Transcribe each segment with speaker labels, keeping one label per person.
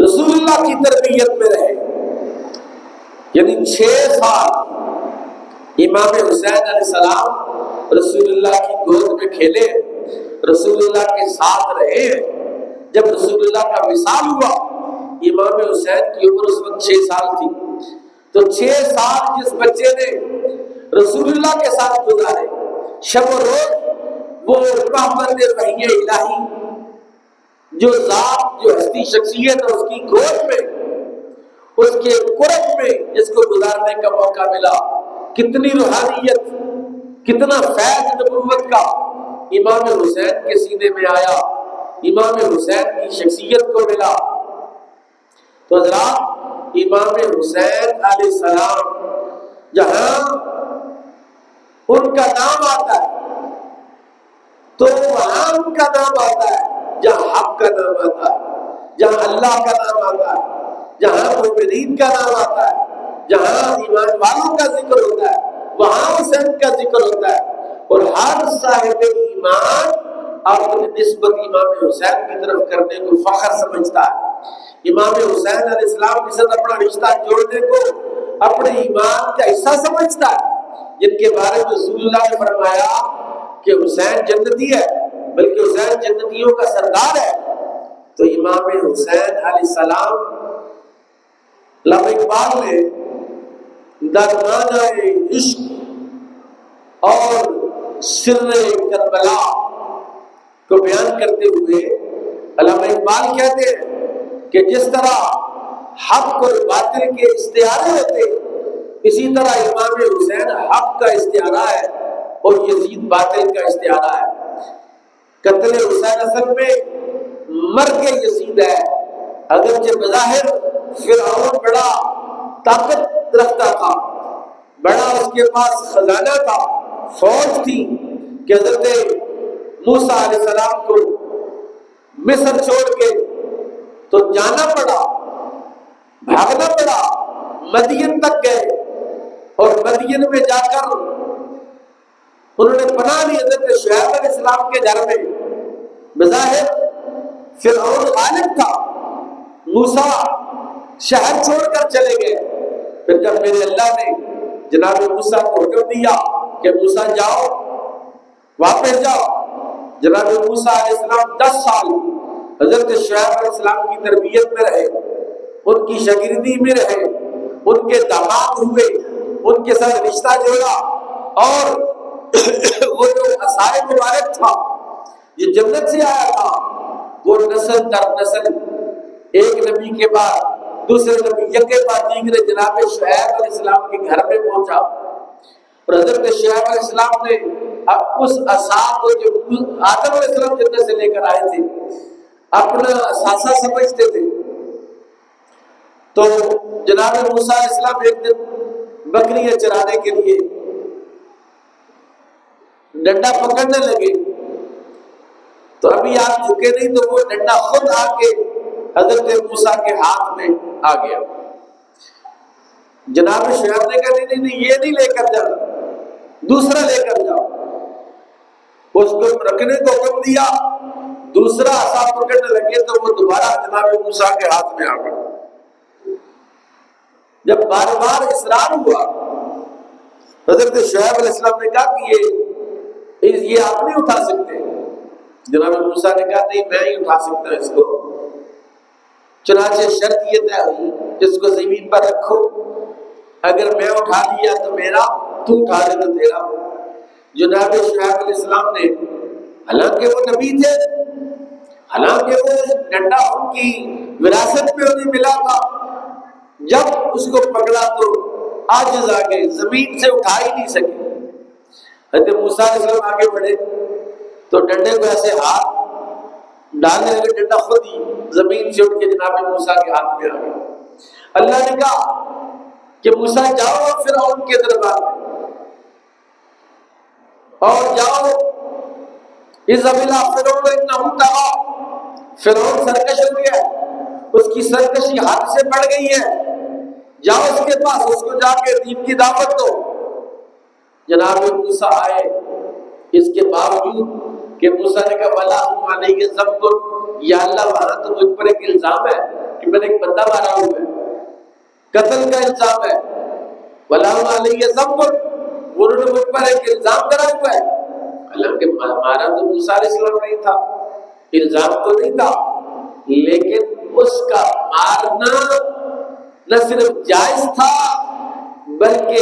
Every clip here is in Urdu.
Speaker 1: رسول اللہ کی تربیت میں رہے، یعنی 6 سال امام حسین علیہ السلام رسول اللہ کی گود میں کھیلے، رسول اللہ کے ساتھ رہے۔ جب رسول اللہ کا وصال ہوا، امام حسین کی عمر اس وقت 6 سال تھی، تو 6 سال جس بچے نے رسول اللہ کے ساتھ گزارے، شب و روز وہ رحمت وحی الہی جو ذات، جو ہستی شخصیت ہے، اس کی گود میں، اس کے قرب میں جس کو گزارنے کا موقع ملا، کتنی روحانیت، کتنا فیض نبوت کا امام حسین کے سینے میں آیا، امام حسین کی شخصیت کو ملا۔ تو حضرات، امام حسین علیہ السلام جہاں ان کا نام آتا ہے تو وہاں ان کا نام آتا ہے جہاں حق کا نام آتا ہے، جہاں اللہ کا نام آتا ہے، جہاں مومنین کا نام آتا ہے، جہاں ایمان والوں کا ذکر ہوتا ہے، وہاں حسین کا ذکر ہوتا ہے۔ اور ہر صاحب ایمان اپنی نسبت امام حسین کی طرف کرنے کو فخر سمجھتا ہے، امام حسین علیہ السلام کے ساتھ اپنا رشتہ جوڑنے کو اپنے ایمان کا حصہ سمجھتا ہے، جن کے بارے میں رسول اللہ نے فرمایا کہ حسین جنتی ہے، بلکہ حسین جنتیوں کا سردار ہے۔ تو امام حسین علیہ السلام، علامہ اقبال نے درمانہ عشق اور سر کربلا کو بیان کرتے ہوئے علامہ اقبال کہتے ہیں کہ جس طرح حق اور باطل کے استعارے ہوتے، اسی طرح امام حسین حق کا استعارہ ہے اور یزید باطل کا استعارہ ہے۔ قتل حسین اصل میں مرگ یزید ہے، اگرچہ بظاہر فرعون بڑا طاقت رکھتا تھا، بڑا اس کے پاس خزانہ تھا، فوج تھی، کہ حضرت موسیٰ علیہ السلام کو مصر چھوڑ کے تو جانا پڑا، بھاگنا پڑا، مدین تک گئے، اور مدین میں جا کر انہوں نے پناہ لی حضرت شعیب علیہ السلام کے گھر میں۔ بظاہر فرعون غالب تھا، موسیٰ شہر چھوڑ کر چلے گئے۔ پھر جب میرے اللہ نے جناب موسیٰ کو حکم دیا کہ موسیٰ جاؤ، واپس جاؤ، جناب موسیٰ علیہ السلام 10 سال حضرت شعیب علیہ السلام کی تربیت میں رہے، ان کی شاگردی میں رہے، ان کے داماد ہوئے، ان کے ساتھ رشتہ جوڑا، اور وہ جو عصائے مبارک تھا یہ جنت سے آیا تھا، وہ نسل در نسل ایک نبی کے بعد دوسرے نبی، یکے بعد دیگرے جناب شعیب علیہ السلام کے گھر میں پہنچا۔ اور حضرت شعیب علیہ السلام نے اب اس عصا کو جو آدم علیہ السلام جنت سے لے کر آئے تھے اپنا اثاثہ سمجھتے تھے، تو جناب موسیٰ علیہ السلام ایک دن بکریاں چرانے کے لیے ڈنڈا پکڑنے لگے، تو ابھی آپ جھکے نہیں، تو وہ ڈنڈا خود آ کے حضرت موسیٰ کے ہاتھ میں آ گیا۔ جناب شعیب نے کہا نہیں، یہ نہیں لے کر جانا، دوسرا لے کر جاؤ۔ اس کو رکھنے کو حکم دیا، دوسرا عصا پکڑنے لگے تو وہ دوبارہ جناب موسیٰ کے ہاتھ میں آ گیا۔ جب بار بار اصرار ہوا، حضرت شعیب علیہ السلام نے کہا کہ یہ آپ نہیں اٹھا سکتے۔ جناب موسیٰ نے کہا نہیں، میں ہی اٹھا سکتا اس کو۔ چنانچہ شرط یہ طے ہوئی، اس کو زمین پر رکھو، اگر میں اٹھا لیا تو میرا، تو اٹھا لے تو تیرا۔ جناب شعیب علیہ السلام نے، حالانکہ وہ نبی تھے، حالانکہ وہ ڈنڈا ان کی وراثت میں انہیں ملا تھا، جب اس کو پکڑا تو عاجز آ گئے، زمین سے اٹھا ہی نہیں سکے۔ حضرت موسیٰ علیہ السلام آگے بڑھے تو ڈنڈے کو ایسے ہاتھ ڈالنے لگے، ڈنڈا خود ہی زمین سے اٹھ کے جناب موسیٰ کے ہاتھ میں آ گیا۔ اللہ نے کہا کہ موسیٰ جاؤ فرعون کے دربار میں، اور جاؤ اذهب الى فرعون انه طغى، فرعون سرکش ہو گیا، اس کی سرکشی حد سے بڑھ گئی ہے، جاؤ اس کے پاس، اس کو جا کے دین کی دعوت دو۔ جناب موسیٰ آئے، اس کے باوجود کہ موسیٰ نے کہا وَلَا هُمْ عَلَيَّ ذَنبٌ، یا اللہ وہاں تو مجھ پر ایک الزام ہے کہ میں نے ایک بندہ مارا ہوا ہے، قتل کا الزام ہے، وَلَهُ عَلَيَّ ذَنْبٌ، انہوں نے مجھ پر ایک الزام کرا ہوا ہے۔ حالانکہ مارا تو موسیٰ علیہ السلام نہیں تھا، الزام تو نہیں تھا، لیکن اس کا مارنا نہ صرف جائز تھا بلکہ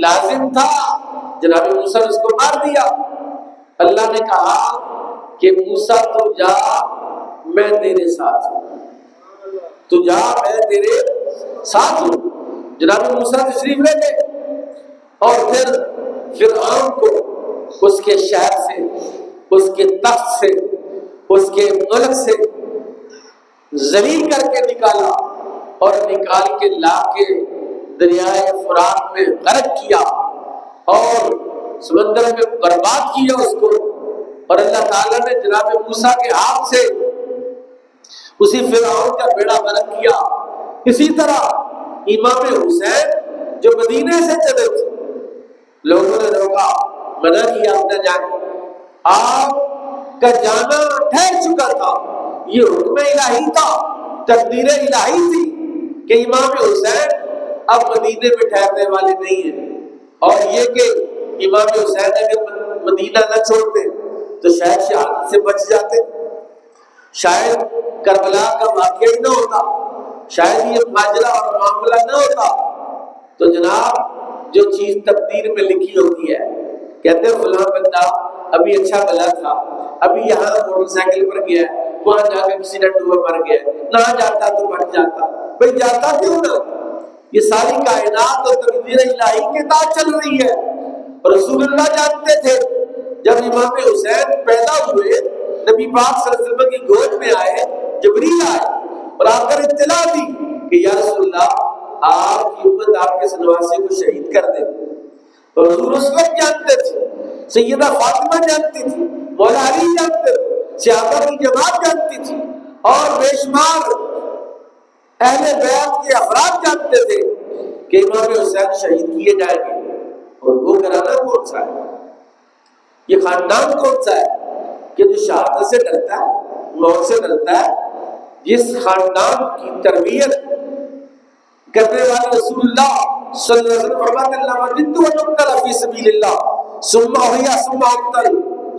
Speaker 1: لازم تھا۔ جناب موسیٰ نے اس کو مار دیا۔ اللہ نے کہا کہ موسیٰ تو جا، میں تیرے ساتھ ہوں، تو جا میں تیرے ساتھ ہوں۔ جناب موسیٰ تشریف لے گئے اور پھر فرعون کو اس کے شہر سے، اس کے تخت سے، اس کے ملک سے ذلیل کر کے نکالا اور نکال کے لا کے دریائے فرات میں غرق کیا اور سمندر میں برباد کیا اس کو۔ اور اللہ تعالیٰ نے جناب موسیٰ کے ہاتھ سے اسی فرعون کا بیڑا غرق کیا۔ اسی طرح امام حسین جو مدینے سے چلے تھے، لوگوں نے روکا، منع کیا آپ نہ جائیں، آپ کا جانا ٹھہر چکا تھا، یہ حکم الہی تھا، تقدیر الہی تھی کہ امام حسین اب مدینے میں ٹھہرنے والے نہیں ہیں، اور یہ کہ امام حسین اگر مدینہ نہ چھوڑتے تو شاید شہادت سے بچ جاتے، شاید کربلا کا واقعہ ہی نہ ہوتا، شاید یہ ماجرا اور معاملہ نہ ہوتا۔ تو جناب جو چیز تقدیر میں لکھی ہوتی ہے، کہتے ہیں فلاں بندہ ابھی اچھا بلا تھا، ابھی یہاں موٹر سائیکل پر گیا ہے، وہاں جا کے ایکسیڈنٹ ہوا مر گیا، نہ جاتا تو بچ جاتا، بھئی جاتا کیوں نہ؟ یہ ساری کائنات اور تقدیر الہی کے تحت چل رہی ہے۔ رسول اللہ جانتے تھے جب امام حسین پیدا ہوئے، نبی پاک صلی اللہ علیہ وسلم کی گود میں آئے، جبریل آئے اور آ کر اطلاع دی کہ یا رسول اللہ آپ کی امت آپ کے سنواسے کو شہید کر دے۔ اور حضور اس وقت جانتے تھے، سیدہ فاطمہ جانتی تھی، مولا علی جانتے تھے، صحابہ کی جماعت جانتی تھی، اور بے شمار اہل بیت کے افراد جانتے تھے کہ امام حسین شہید کیے جائیں گے۔ اور وہ گھرانہ کون سا ہے، یہ خاندان کون سا ہے کہ جو شہادت سے ڈرتا ہے، موت سے ڈرتا ہے؟ جس خاندان کی تربیت کرنے والے رسول اللہ صلی اللہ علیہ وسلم فرماتے ہیں اللہ وجدت ونقتل فی سبیل اللہ ثم احیا ثم اقتل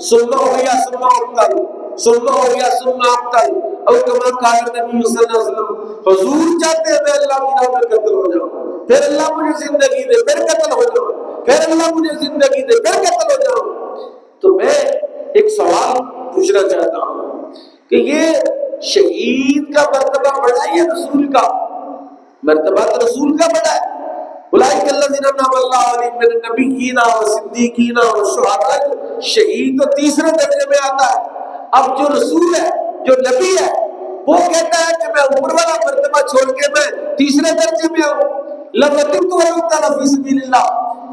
Speaker 1: ثم احیا ثم اقتل ثم احیا ثم اقتل، اور کما قال نبی صلی اللہ علیہ وسلم، حضور چاہتے ہیں میں اللہ کی راہ میں قتل ہو جاؤں، پھر اللہ مجھے زندگی دے پھر قتل ہو جاؤں، پھر اللہ مجھے زندگی دے پھر قتل ہو جاؤں۔ تو میں ایک سوال پوچھنا چاہتا ہوں کہ یہ شہید کا مرتبہ بڑا ہے یا رسول کا؟ مرتبہ تو رسول کا بڑا ہے۔ اولئک الذین انعم اللہ علیہم من النبیین والصدیقین والشہداء، شہید تو تیسرے درجے میں آتا ہے۔ اب جو رسول ہے، جو نبی ہے، وہ کہتا ہے کہ میں اوپر والا مرتبہ چھوڑ کے میں تیسرے درجے میں آؤں۔ لَوَدِدتُّ وَلَوْ فِي سَبِيلِ اللَّهِ،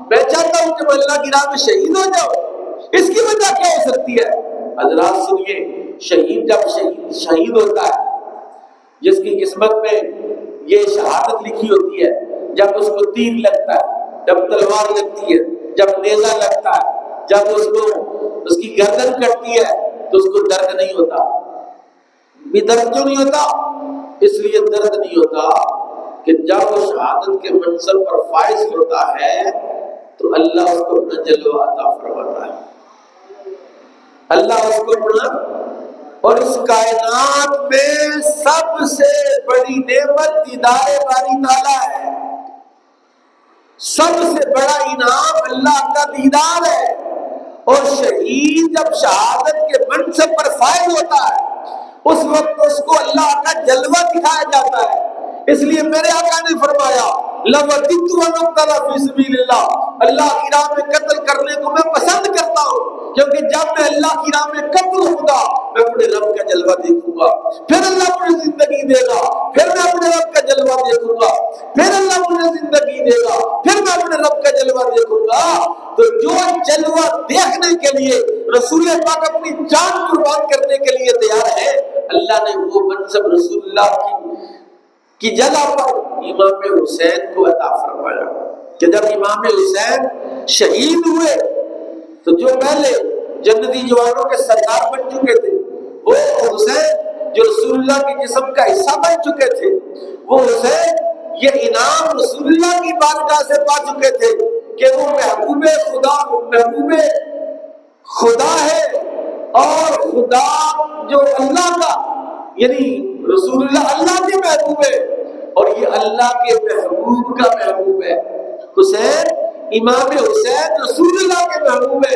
Speaker 1: میں چاہتا ہوں کہ میں اللہ کی راہ میں شہید ہو جاؤں۔ اس کی وجہ کیا ہو سکتی ہے؟ حضرات سنیے، شہید جب شہید ہوتا ہے، جس کی قسمت میں یہ شہادت لکھی ہوتی ہے، جب اس کو تیر لگتا ہے، جب تلوار لگتی ہے، جب نیزہ لگتا ہے، جب اس کی گردن کٹتی ہے تو اس کو درد نہیں ہوتا۔ بھی درد کیوں نہیں ہوتا؟ اس لیے درد نہیں ہوتا کہ جب وہ شہادت کے منصب پر فائز ہوتا ہے تو اللہ اس کو اپنا جلوہ عطا فرماتا ہے، اللہ اس کو اپنا، اور اس کائنات میں سب سے بڑی نعمت دیدار باری تعالیٰ ہے، سب سے بڑا انعام اللہ کا دیدار ہے۔ اور شہید جب شہادت کے منصب پر فائز ہوتا ہے اس وقت اس کو اللہ کا جلوہ دکھایا جاتا ہے۔ اس لیے میرے آقا نے فرمایا لَوَدِدتُّ وَنُقْتَلَ فِي سَبِيلِ اللَّهِ، اللہ کی راہ میں قتل کرنے کو میں پسند کرتا ہوں، کیونکہ جب میں اللہ کی راہ میں قتل ہوگا میں اپنے رب کا جلوہ دیکھوں گا، پھر اللہ مجھے زندگی دے گا، پھر میں اپنے رب کا جلوہ دیکھوں گا، پھر اللہ مجھے زندگی دے گا، پھر میں اپنے رب کا جلوہ دیکھوں گا۔ تو جو جلوہ دیکھنے کے لیے رسول پاک اپنی جان قربان کرنے کے لیے تیار ہے، اللہ نے وہ منصب رسول اللہ کی جگہ پر امام حسین کو عطا فرمایا کہ جب امام حسین شہید ہوئے تو جو پہلے جنتی جوانوں کے سردار بن چکے تھے وہ حسین جو رسول اللہ کے جسم کا حصہ بن چکے تھے، وہ اسے یہ انعام رسول اللہ کی بارگاہ سے پا چکے تھے کہ وہ محبوب خدا ہے، اور خدا جو اللہ کا، یعنی رسول اللہ کے محبوب ہے، اور یہ اللہ کے محبوب کا محبوب ہے۔ حسین، امام حسین رسول اللہ کے محبوب ہے۔